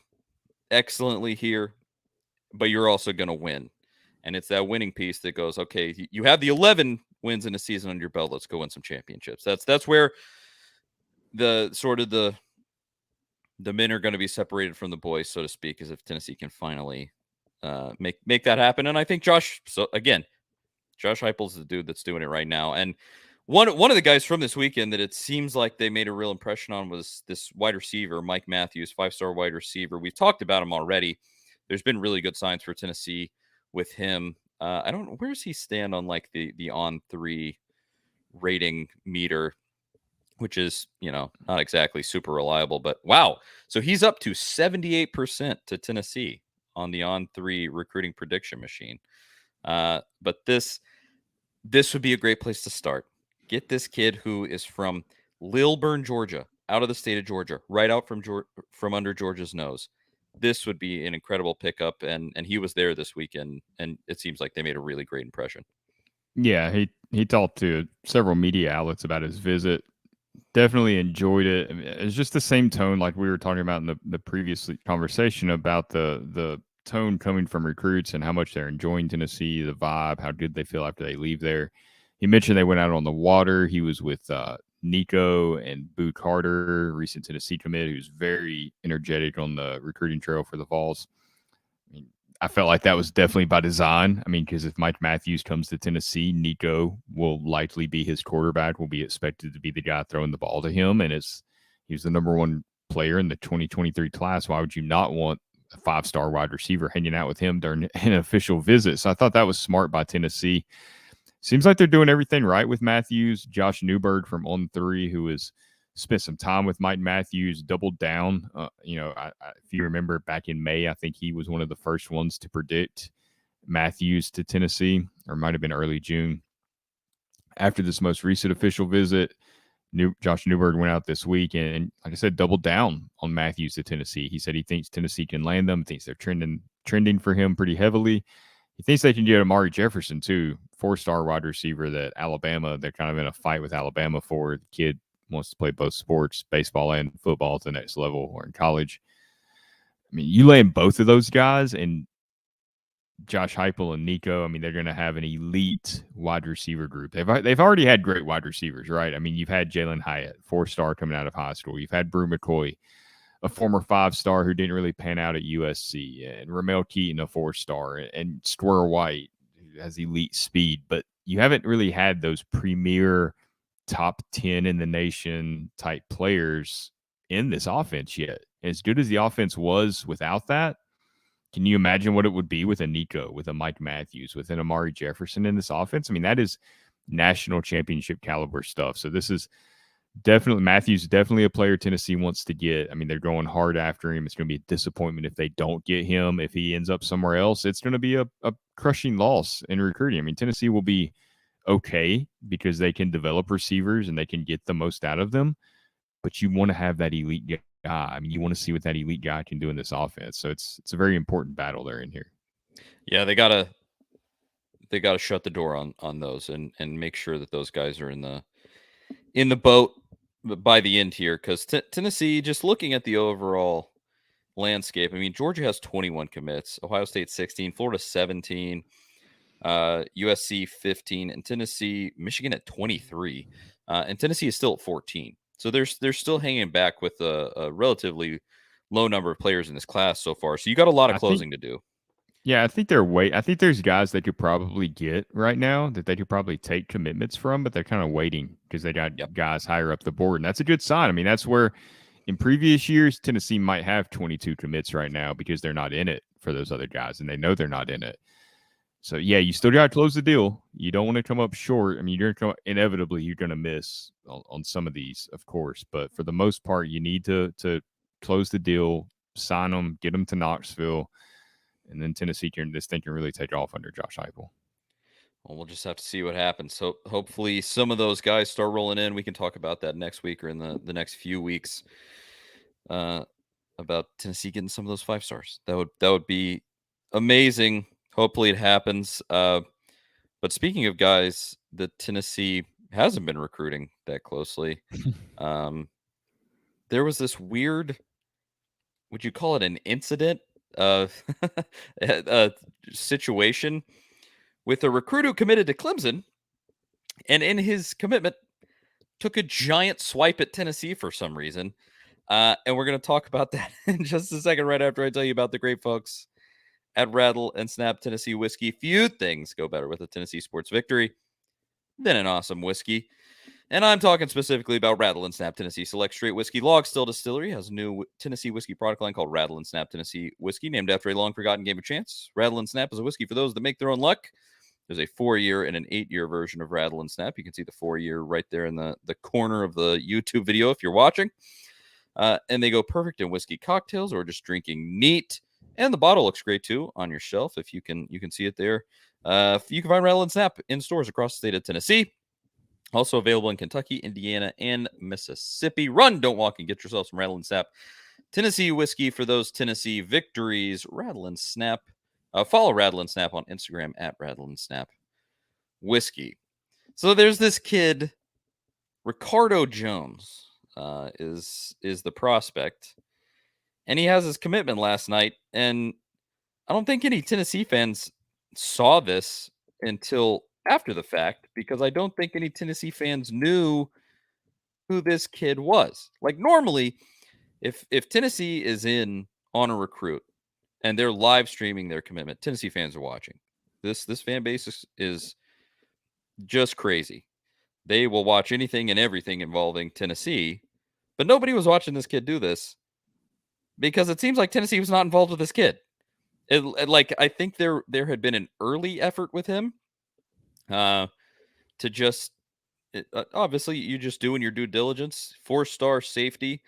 excellently here, but you're also going to win. And it's that winning piece that goes, okay, you have the 11 wins in a season under your belt. Let's go win some championships. That's where the sort of the men are going to be separated from the boys, so to speak, as if Tennessee can finally make that happen. And I think Josh Heupel's the dude that's doing it right now. And one of the guys from this weekend that it seems like they made a real impression on was this wide receiver, Mike Matthews, 5-star wide receiver. We've talked about him already. There's been really good signs for Tennessee with him. I don't know, where does he stand on like the on-3 rating meter, which is, not exactly super reliable, but wow. So he's up to 78% to Tennessee on the on-3 recruiting prediction machine. But this would be a great place to start. Get this kid who is from Lilburn, Georgia, out of the state of Georgia, right out from under Georgia's nose. This would be an incredible pickup, and he was there this weekend, and it seems like they made a really great impression. Yeah, he talked to several media outlets about his visit. Definitely enjoyed it. I mean, it's just the same tone like we were talking about in the previous conversation about the tone coming from recruits and how much they're enjoying Tennessee, the vibe, how good they feel after they leave there. He mentioned they went out on the water. He was with Nico and Boo Carter, recent Tennessee commit, who's very energetic on the recruiting trail for the Vols. I mean, I felt like that was definitely by design. I mean, because if Mike Matthews comes to Tennessee, Nico will likely be his quarterback, will be expected to be the guy throwing the ball to him. And he's the number one player in the 2023 class. Why would you not want a 5-star wide receiver hanging out with him during an official visit? So I thought that was smart by Tennessee. Seems like they're doing everything right with Matthews. Josh Newberg from On3, who has spent some time with Mike Matthews, doubled down. If you remember back in May, I think he was one of the first ones to predict Matthews to Tennessee, or might have been early June. After this most recent official visit, Josh Newberg went out this week and, like I said, doubled down on Matthews to Tennessee. He said he thinks Tennessee can land them, thinks they're trending for him pretty heavily. He thinks they can get Amari Jefferson, too, 4-star wide receiver that Alabama, they're kind of in a fight with Alabama for. The kid wants to play both sports, baseball and football, at the next level or in college. I mean, you land both of those guys, and Josh Heupel and Nico, I mean, they're going to have an elite wide receiver group. They've already had great wide receivers, right? I mean, you've had Jalen Hyatt, 4-star coming out of high school. You've had Brew McCoy, a former 5-star who didn't really pan out at USC, and Ramel Keaton, a 4-star, and Squirrel White, who has elite speed. But you haven't really had those premier top 10 in the nation type players in this offense yet. As good as the offense was without that, can you imagine what it would be with a Nico, with a Mike Matthews, with an Amari Jefferson in this offense? I mean, that is national championship caliber stuff. So this is Matthews, definitely a player Tennessee wants to get. I mean, they're going hard after him. It's going to be a disappointment if they don't get him. If he ends up somewhere else, it's going to be a crushing loss in recruiting. I mean, Tennessee will be okay because they can develop receivers and they can get the most out of them. But you want to have that elite guy. I mean, you want to see what that elite guy can do in this offense. So it's a very important battle they're in here. Yeah, they gotta shut the door on those and make sure that those guys are in the boat by the end here, because Tennessee, just looking at the overall landscape, I mean, Georgia has 21 commits, Ohio State 16, Florida 17, USC 15, and Michigan at 23, and Tennessee is still at 14. So they're still hanging back with a relatively low number of players in this class so far. So you got a lot of closing to do. Yeah, I think I think there's guys they could probably get right now that they could probably take commitments from, but they're kind of waiting because they got guys higher up the board. And that's a good sign. I mean, that's where in previous years, Tennessee might have 22 commits right now because they're not in it for those other guys and they know they're not in it. So yeah, you still got to close the deal. You don't want to come up short. I mean, inevitably you're going to miss on some of these, of course. But for the most part, you need to close the deal, sign them, get them to Knoxville, and then Tennessee this thing can really take off under Josh Heupel. Well, we'll just have to see what happens. So hopefully some of those guys start rolling in. We can talk about that next week or in the next few weeks. About Tennessee getting some of those 5 stars. That would be amazing. Hopefully it happens. But speaking of guys that Tennessee hasn't been recruiting that closely, there was this weird, would you call it an incident, a situation with a recruit who committed to Clemson, and in his commitment took a giant swipe at Tennessee for some reason. And we're going to talk about that in just a second, right after I tell you about the great folks at Rattle and Snap Tennessee Whiskey. Few things go better with a Tennessee sports victory than an awesome whiskey. And I'm talking specifically about Rattle and Snap Tennessee Select Straight Whiskey. Log Still Distillery has a new Tennessee whiskey product line called Rattle and Snap Tennessee Whiskey, named after a long-forgotten game of chance. Rattle and Snap is a whiskey for those that make their own luck. There's a 4-year and an 8-year version of Rattle and Snap. You can see the 4-year right there in the corner of the YouTube video if you're watching. And they go perfect in whiskey cocktails or just drinking neat. And the bottle looks great too on your shelf if you can see it there. You can find Rattle and Snap in stores across the state of Tennessee. Also available in Kentucky, Indiana, and Mississippi. Run, don't walk, and get yourself some Rattle and Snap Tennessee whiskey for those Tennessee victories. Rattle and Snap. Follow Rattle and Snap on Instagram at Rattle and Snap Whiskey. So there's this kid, Ricardo Jones, is the prospect, and he has his commitment last night. And I don't think any Tennessee fans saw this until after the fact, because I don't think any Tennessee fans knew who this kid was. Like normally, if Tennessee is in on a recruit and they're live streaming their commitment, Tennessee fans are watching. This fan base is just crazy. They will watch anything and everything involving Tennessee, but nobody was watching this kid do this because it seems like Tennessee was not involved with this kid. I think there had been an early effort with him to just obviously you just doing your due diligence. 4-star safety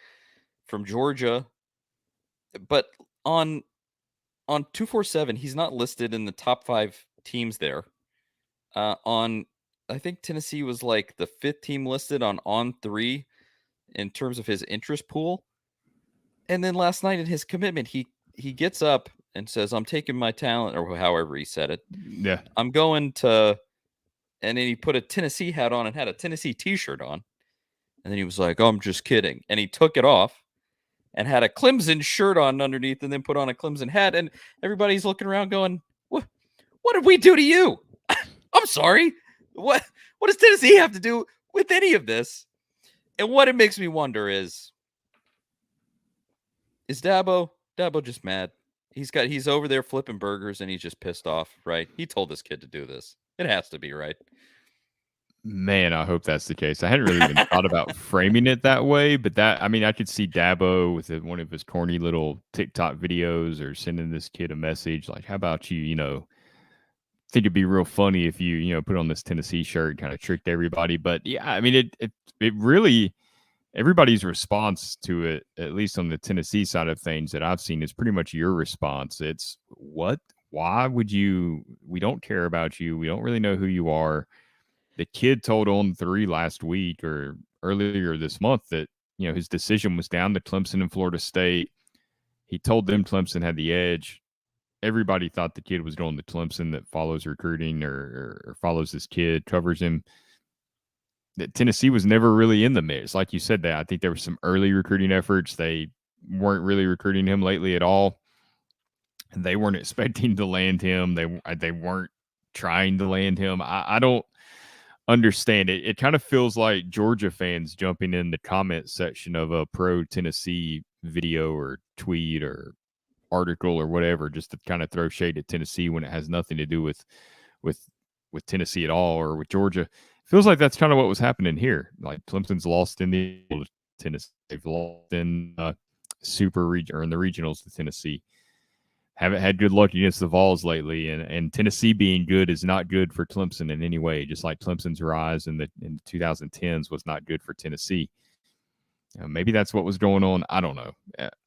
from Georgia, but on 247 he's not listed in the top 5 teams there. I think Tennessee was like the 5th team listed on 3 in terms of his interest pool. And then last night in his commitment, he gets up and says, "I'm taking my talent," or however he said it. Yeah. "I'm going to," and then he put a Tennessee hat on and had a Tennessee t-shirt on. And then he was like, "Oh, I'm just kidding." And he took it off and had a Clemson shirt on underneath and then put on a Clemson hat. And everybody's looking around going, what did we do to you? I'm sorry. What does Tennessee have to do with any of this? And what it makes me wonder is Dabo just mad? He's over there flipping burgers and he's just pissed off, right? He told this kid to do this. It has to be, right? Man, I hope that's the case. I hadn't really even thought about framing it that way, but I could see Dabo with one of his corny little TikTok videos or sending this kid a message like, "How about you, think it'd be real funny if you put on this Tennessee shirt, kind of tricked everybody." But yeah, I mean, it really, everybody's response to it, at least on the Tennessee side of things that I've seen, is pretty much your response. It's what? Why would you? We don't care about you. We don't really know who you are. The kid told On3 last week or earlier this month that, his decision was down to Clemson and Florida State. He told them Clemson had the edge. Everybody thought the kid was going to Clemson that follows recruiting or follows this kid, covers him. That Tennessee was never really in the mix. Like you said, I think there were some early recruiting efforts. They weren't really recruiting him lately at all. They weren't expecting to land him. They weren't trying to land him. I don't understand it. It kind of feels like Georgia fans jumping in the comment section of a pro Tennessee video or tweet or article or whatever, just to kind of throw shade at Tennessee when it has nothing to do with Tennessee at all or with Georgia. Feels like that's kind of what was happening here. Like Clemson's lost in the Tennessee, they've lost in super region or in the regionals to Tennessee. haven't had good luck against the Vols lately, and Tennessee being good is not good for Clemson in any way. Just like Clemson's rise in the 2010s was not good for Tennessee. Maybe that's what was going on. I don't know.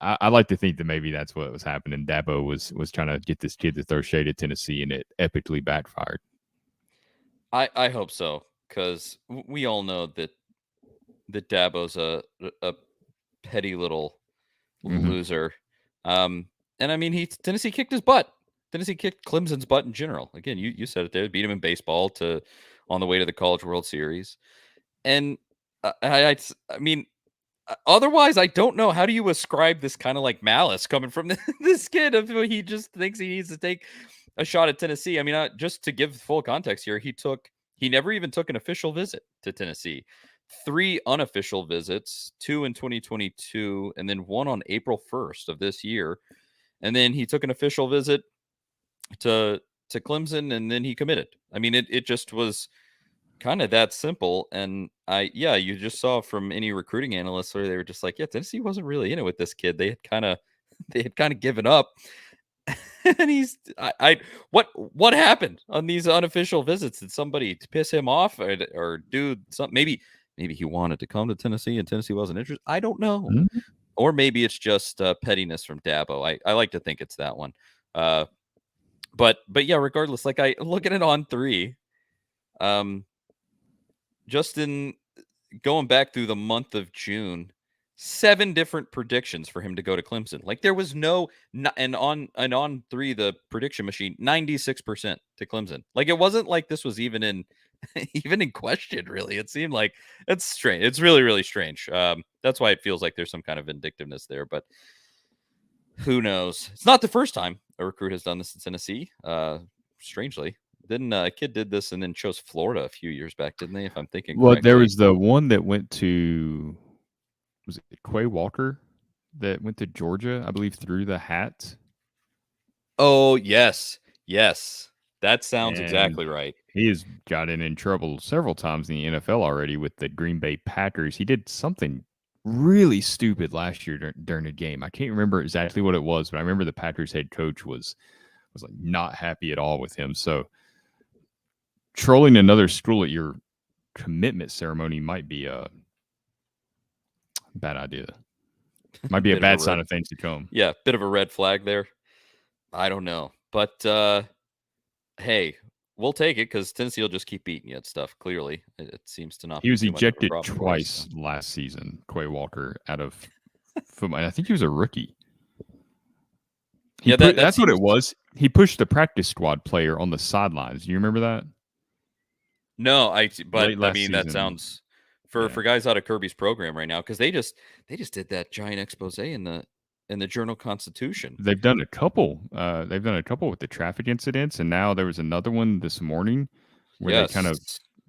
I like to think that maybe that's what was happening. Dabo was trying to get this kid to throw shade at Tennessee, and it epically backfired. I hope so, because we all know that Dabo's a petty little loser. And I mean, Tennessee kicked his butt. Tennessee kicked Clemson's butt in general. Again, you said it there. Beat him in baseball on the way to the College World Series. And I mean, otherwise, I don't know. How do you ascribe this kind of like malice coming from this kid? He just thinks he needs to take a shot at Tennessee. I mean, just to give full context here, he never even took an official visit to Tennessee. 3 unofficial visits, 2 in 2022, and then 1 on April 1st of this year. And then he took an official visit to Clemson, and then he committed. I mean, it just was kind of that simple. And you just saw from any recruiting analysts where they were just like, yeah, Tennessee wasn't really in it with this kid. They had kind of given up. And what happened on these unofficial visits? Did somebody piss him off or do something? Maybe he wanted to come to Tennessee and Tennessee wasn't interested. I don't know. Mm-hmm. Or maybe it's just pettiness from Dabo. I like to think it's that one. But yeah, regardless, like I look at it on 3. Just in going back through the month of June, 7 different predictions for him to go to Clemson. Like there was and on 3, the prediction machine, 96% to Clemson. Like it wasn't like this was even in question, really. It seemed like it's strange. It's really, really strange. That's why it feels like there's some kind of vindictiveness there, but who knows? It's not the first time a recruit has done this in Tennessee. Strangely. Then a kid did this and then chose Florida a few years back, didn't they? If I'm thinking correctly. There was the one that went to, was it Quay Walker that went to Georgia, I believe, through the hat. Oh, yes. That sounds exactly right. He has gotten in trouble several times in the NFL already with the Green Bay Packers. He did something really stupid last year during a game. I can't remember exactly what it was, but I remember the Packers head coach was like not happy at all with him. So trolling another school at your commitment ceremony might be a bad idea. Might be a bad sign of things to come. Yeah, bit of a red flag there. I don't know. But hey, we'll take it because Tennessee will just keep beating you at stuff. Clearly, it seems to not. He was ejected twice last season. Quay Walker out of football. I think he was a rookie. That's what it was. He pushed the practice squad player on the sidelines. Do you remember that? No, I mean that sounds for guys out of Kirby's program right now, because they just did that giant expose in the Journal-Constitution. They've done a couple. They've done a couple with the traffic incidents, and now there was another one this morning where they kind of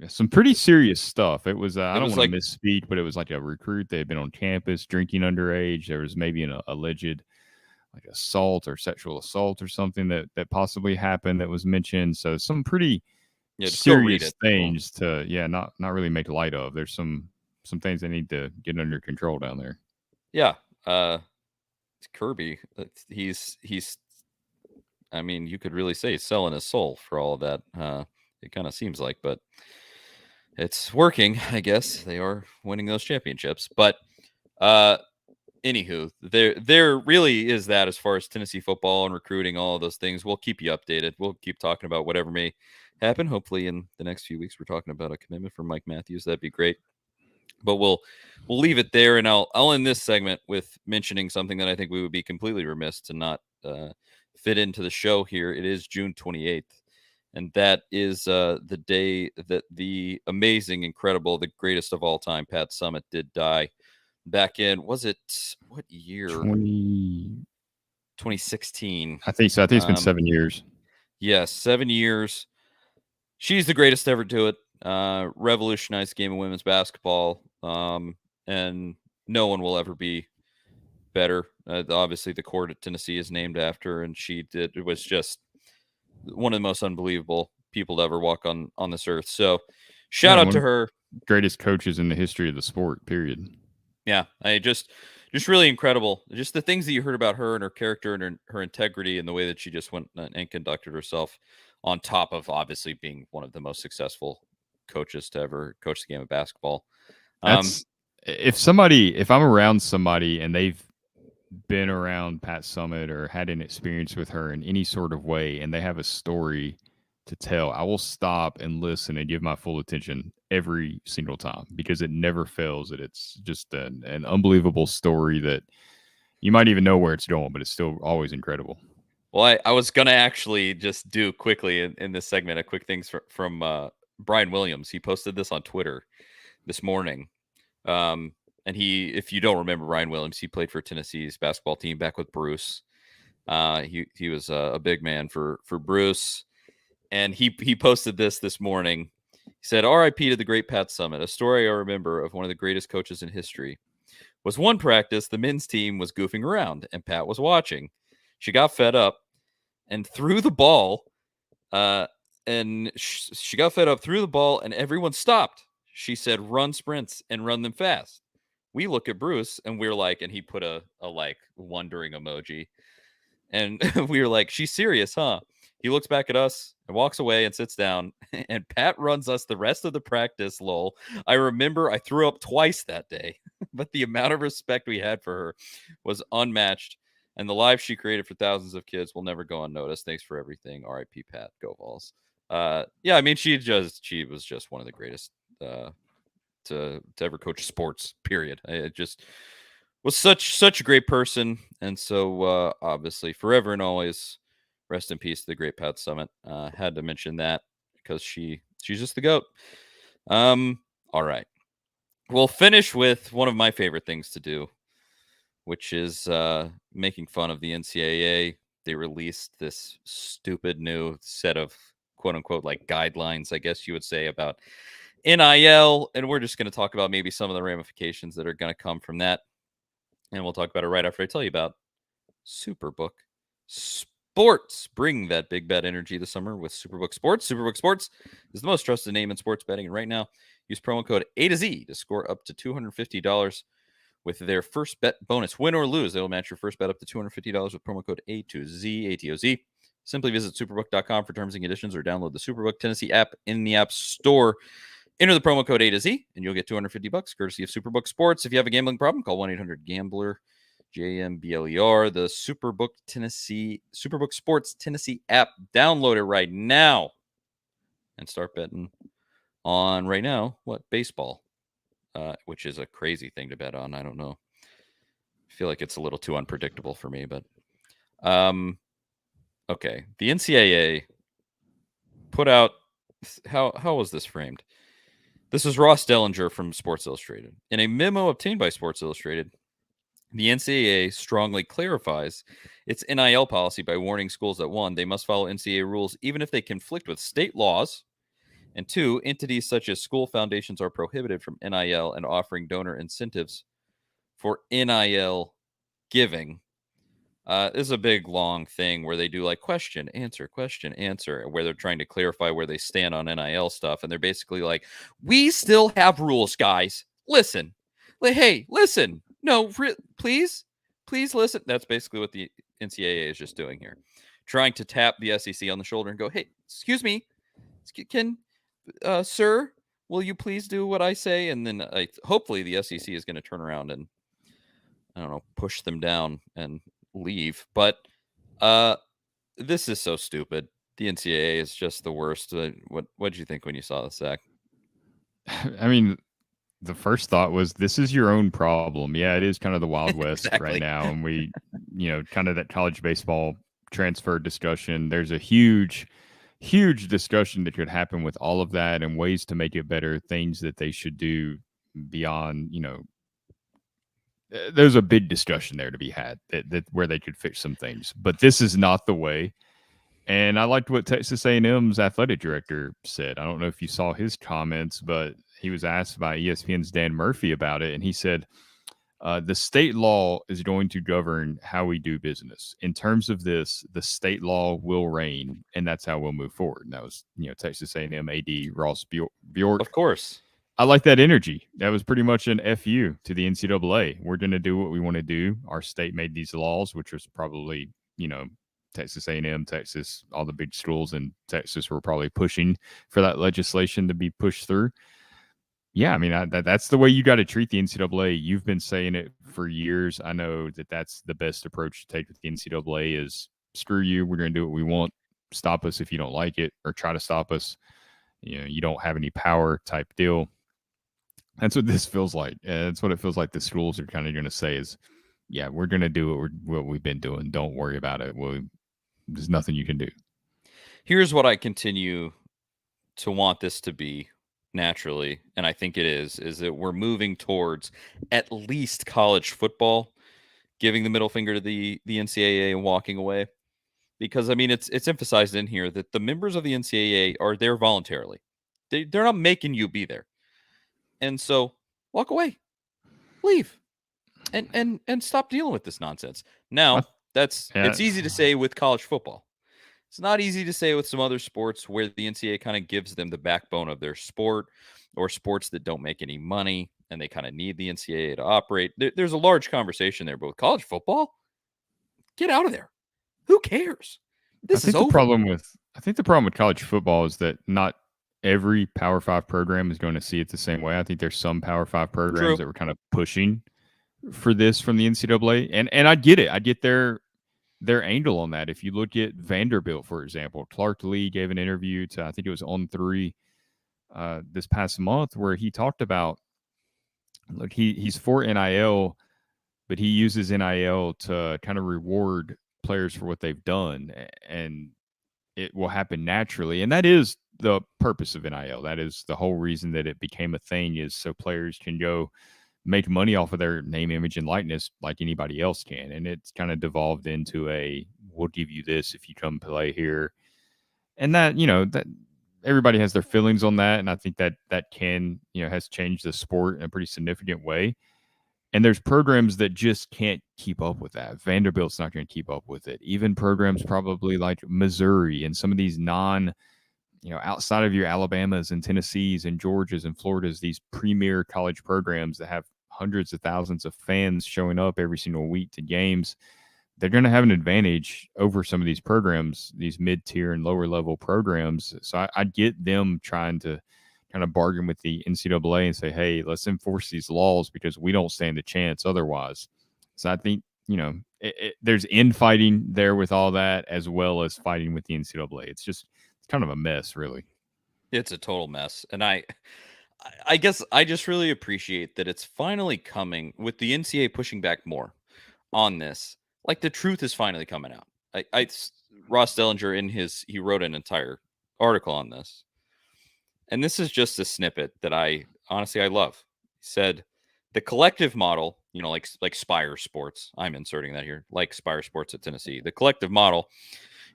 some pretty serious stuff. It was I don't want to misspeak, but it was like a recruit. They had been on campus drinking underage. There was maybe an alleged like assault or sexual assault or something that possibly happened that was mentioned. So some pretty serious things to not really make light of. There's some things they need to get under control down there. Yeah. Kirby, he's I mean, you could really say he's selling his soul for all of that. It kind of seems like, but it's working, I guess. They are winning those championships. But anywho, there really is that as far as Tennessee football and recruiting, all of those things. We'll keep you updated. We'll keep talking about whatever may happen. Hopefully in the next few weeks, we're talking about a commitment from Mike Matthews. That'd be great. But we'll leave it there, and I'll end this segment with mentioning something that I think we would be completely remiss to not fit into the show here. It is June 28th, and that is the day that the amazing, incredible, the greatest of all time, Pat Summitt, did die. Back in, was it what year? 2016. I think so. I think it's been 7 years. Yes, 7 years. She's the greatest to ever do it. Revolutionized the game of women's basketball. And no one will ever be better. Obviously, the court at Tennessee is named after, and it was just one of the most unbelievable people to ever walk on this earth. So shout out to her. Greatest coaches in the history of the sport, period. Yeah, I just just really incredible. Just the things that you heard about her and her character and her integrity and the way that she just went and conducted herself, on top of obviously being one of the most successful coaches to ever coach the game of basketball. That's if I'm around somebody and they've been around Pat Summit or had an experience with her in any sort of way and they have a story to tell, I will stop and listen and give my full attention every single time because it never fails. That it's just an unbelievable story that you might even know where it's going, but it's still always incredible. Well, I was going to actually just do quickly in this segment a quick things from Brian Williams. He posted this on Twitter this morning. And if you don't remember Brian Williams, he played for Tennessee's basketball team back with Bruce. He was a big man for Bruce. And he posted this morning. He said, "R.I.P. to the great Pat Summit. A story I remember of one of the greatest coaches in history. Was one practice, the men's team was goofing around, and Pat was watching. She got fed up and threw the ball. She got fed up, threw the ball, and everyone stopped. She said, 'Run sprints and run them fast.' We look at Bruce, and we're like," and he put a like wondering emoji. And we were like, "She's serious, huh?" He looks back at us and walks away and sits down. And Pat runs us the rest of the practice, lol. I remember I threw up twice that day, but the amount of respect we had for her was unmatched. And the life she created for thousands of kids will never go unnoticed. Thanks for everything. R.I.P. Pat. Go Vols. Yeah, I mean, she was just one of the greatest to ever coach sports, period. It just was such a great person. And so obviously forever and always rest in peace to the great Pat Summit. Had to mention that because she's just the GOAT. All right. We'll finish with one of my favorite things to do, which is making fun of the NCAA. They released this stupid new set of quote unquote like guidelines, I guess you would say, about NIL. And we're just going to talk about maybe some of the ramifications that are going to come from that. And we'll talk about it right after I tell you about Superbook Sports. Bring that big bet energy this summer with Superbook Sports. Superbook Sports is the most trusted name in sports betting. And right now, use promo code A to Z to score up to $250 with their first bet bonus. Win or lose, they will match your first bet up to $250 with promo code A to Z, ATOZ. Simply visit superbook.com for terms and conditions or download the Superbook Tennessee app in the App Store. Enter the promo code A to Z, and you'll get $250 courtesy of Superbook Sports. If you have a gambling problem, call 1-800-GAMBLER, JMBLER. The Superbook Sports Tennessee app. Download it right now and start betting on right now baseball, which is a crazy thing to bet on. I don't know. I feel like it's a little too unpredictable for me, but okay. The NCAA put out how was this framed? This is Ross Dellinger from Sports Illustrated. In a memo obtained by Sports Illustrated, the NCAA strongly clarifies its NIL policy by warning schools that 1, they must follow NCAA rules even if they conflict with state laws, and 2, entities such as school foundations are prohibited from NIL and offering donor incentives for NIL giving. This is a big, long thing where they do like question, answer, where they're trying to clarify where they stand on NIL stuff. And they're basically like, we still have rules, guys. Listen. Hey, listen. No, please listen. That's basically what the NCAA is just doing here. Trying to tap the SEC on the shoulder and go, hey, excuse me. Sir, will you please do what I say? And then hopefully the SEC is going to turn around and, I don't know, push them down and leave. But this is so stupid. The NCAA is just the worst. What did you think when you saw this, Zach? I mean, the first thought was, this is your own problem. Yeah, it is kind of the Wild West Exactly. right now. And we, kind of that college baseball transfer discussion. There's a huge discussion that could happen with all of that and ways to make it better, things that they should do beyond, there's a big discussion there to be had that where they could fix some things. But this is not the way. And I liked what Texas A&M's athletic director said. I don't know if you saw his comments, but he was asked by ESPN's Dan Murphy about it, and he said, the state law is going to govern how we do business. In terms of this, the state law will reign, and that's how we'll move forward. And that was, Texas A&M AD Ross Bjork. Of course. I like that energy. That was pretty much an FU to the NCAA. We're going to do what we want to do. Our state made these laws, which was probably, Texas A&M, Texas, all the big schools in Texas were probably pushing for that legislation to be pushed through. Yeah, I mean, that's the way you got to treat the NCAA. You've been saying it for years. I know that that's the best approach to take with the NCAA is screw you. We're going to do what we want. Stop us if you don't like it, or try to stop us. You don't have any power type deal. That's what this feels like. That's what it feels like the schools are kind of going to say is, yeah, we're going to do what we've been doing. Don't worry about it. There's nothing you can do. Here's what I continue to want this to be naturally, and I think it is that we're moving towards at least college football giving the middle finger to the NCAA and walking away. Because I mean, it's emphasized in here that the members of the NCAA are there voluntarily. They're not making you be there. And so walk away, leave, and stop dealing with this nonsense. Now, it's easy to say with college football. It's not easy to say with some other sports where the NCAA kind of gives them the backbone of their sport, or sports that don't make any money and they kind of need the NCAA to operate. There's a large conversation there, but with college football, get out of there. Who cares? This is over. I think the problem with college football is that not every Power 5 program is going to see it the same way. I think there's some Power 5 programs that were kind of pushing for this from the NCAA, and I get it. I get their angle on that. If you look at Vanderbilt, for example, Clark Lee gave an interview to, I think it was On 3 this past month, where he talked about, look, he's for NIL, but he uses NIL to kind of reward players for what they've done, and it will happen naturally. And that is the purpose of NIL. That is the whole reason that it became a thing, is so players can go make money off of their name, image, and likeness like anybody else can. And it's kind of devolved into we'll give you this if you come play here. And that, that everybody has their feelings on that. And I think that can, has changed the sport in a pretty significant way. And there's programs that just can't keep up with that. Vanderbilt's not going to keep up with it. Even programs probably like Missouri and some of these outside of your Alabamas and Tennessees and Georgias and Floridas, these premier college programs that have hundreds of thousands of fans showing up every single week to games, they're going to have an advantage over some of these programs, these mid-tier and lower level programs. So I get them trying to kind of bargain with the NCAA and say, hey, let's enforce these laws because we don't stand a chance otherwise. So I think, there's infighting there with all that, as well as fighting with the NCAA. It's kind of a mess, really. It's a total mess. And I guess I just really appreciate that it's finally coming with the NCAA pushing back more on this. Like, the truth is finally coming out. Ross Dellinger he wrote an entire article on this. And this is just a snippet that I love. He said, the collective model, like Spire Sports, I'm inserting that here, like Spire Sports at Tennessee. The collective model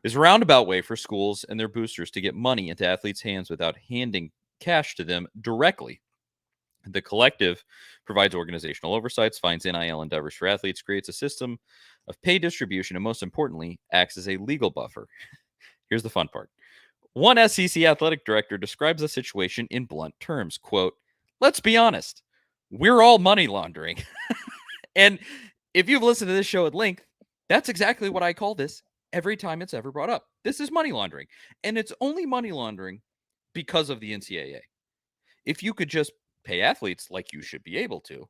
is a roundabout way for schools and their boosters to get money into athletes' hands without handing cash to them directly. The collective provides organizational oversights, finds NIL endeavors for athletes, creates a system of pay distribution, and most importantly, acts as a legal buffer. Here's the fun part. One SEC athletic director describes the situation in blunt terms. Quote, let's be honest, we're all money laundering. And if you've listened to this show at length, that's exactly what I call this every time it's ever brought up. This is money laundering. And it's only money laundering because of the NCAA. If you could just pay athletes like you should be able to,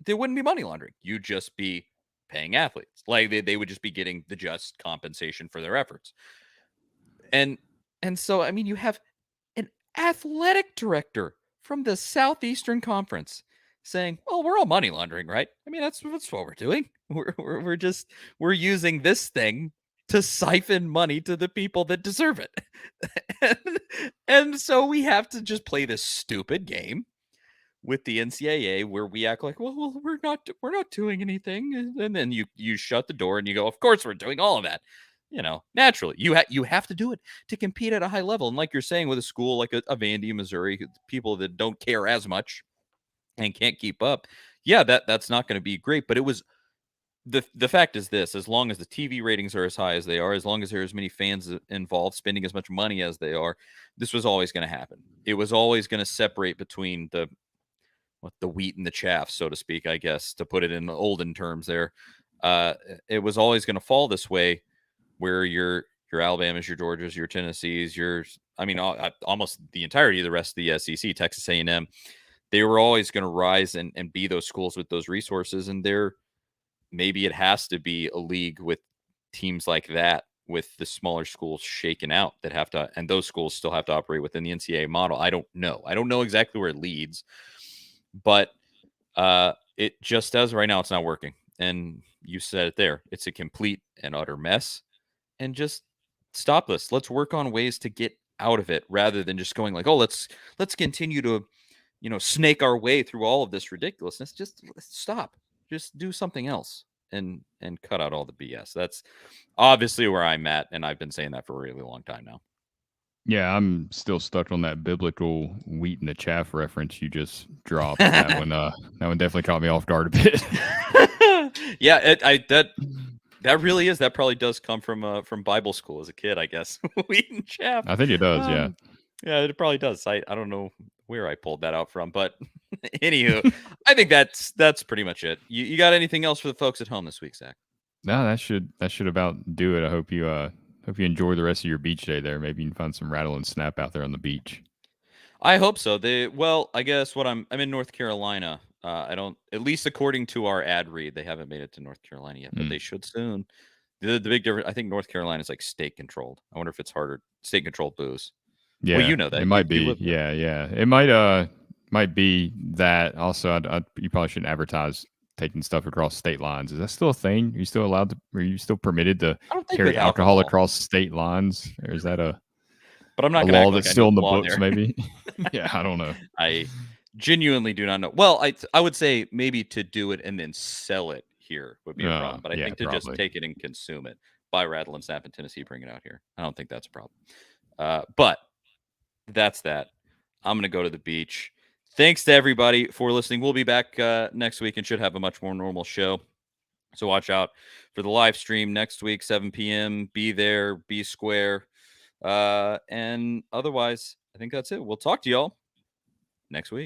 there wouldn't be money laundering. You'd just be paying athletes. Like they would just be getting the just compensation for their efforts. And so, I mean, you have an athletic director from the Southeastern Conference saying, well, we're all money laundering, right? I mean, that's what we're doing. We're using this thing to siphon money to the people that deserve it. and so we have to just play this stupid game with the NCAA where we act like, well, we're not doing anything. And then you shut the door and you go, of course we're doing all of that. Naturally, you have to do it to compete at a high level. And like you're saying, with a school like a Vandy, Missouri, people that don't care as much and can't keep up, yeah, that's not going to be great. But it was the fact is this: as long as the TV ratings are as high as they are, as long as there are as many fans involved, spending as much money as they are, this was always going to happen. It was always going to separate between the wheat and the chaff, so to speak, I guess, to put it in the olden terms. There, it was always going to fall this way, where your Alabamas, your Georgias, your Tennessees, almost the entirety of the rest of the SEC, Texas A&M, they were always going to rise and be those schools with those resources. And maybe it has to be a league with teams like that, with the smaller schools shaken out, that have to, and those schools still have to operate within the NCAA model. I don't know exactly where it leads, but it just does right now. It's not working. And you said it there. It's a complete and utter mess. And just stop this. Let's work on ways to get out of it, rather than just going like, oh, let's continue to, snake our way through all of this ridiculousness. Just stop. Just do something else and cut out all the BS. That's obviously where I'm at, and I've been saying that for a really long time now. Yeah, I'm still stuck on that biblical wheat and the chaff reference you just dropped. That one definitely caught me off guard a bit. Yeah, that really is. That probably does come from Bible school as a kid, I guess. Wheat and chaff. I think it does. Yeah. Yeah, it probably does. I don't know where I pulled that out from, but anywho, I think that's pretty much it. You got anything else for the folks at home this week, Zach? No, that should about do it. I hope you enjoy the rest of your beach day there. Maybe you can find some rattle and snap out there on the beach. I hope so. I guess I'm in North Carolina. I don't, at least according to our ad read, they haven't made it to North Carolina yet, but they should soon. The big difference, I think North Carolina is like state controlled. I wonder if it's harder, state controlled booze. Yeah, well, you know that it might be. Yeah, it might be that. Also, you probably shouldn't advertise taking stuff across state lines. Is that still a thing? Are you still allowed to? Are you still permitted to carry alcohol across state lines? Or is that a? But I'm not going to law that's still in the books, maybe. Yeah, I don't know. I genuinely do not know. Well, I would say maybe to do it and then sell it here would be a problem. But I think to just take it and consume it, buy rattle and snap in Tennessee, bring it out here, I don't think that's a problem. But that's that. I'm going to go to the beach. Thanks to everybody for listening. We'll be back next week and should have a much more normal show. So watch out for the live stream next week, 7 p.m. Be there, be square. And otherwise, I think that's it. We'll talk to y'all next week.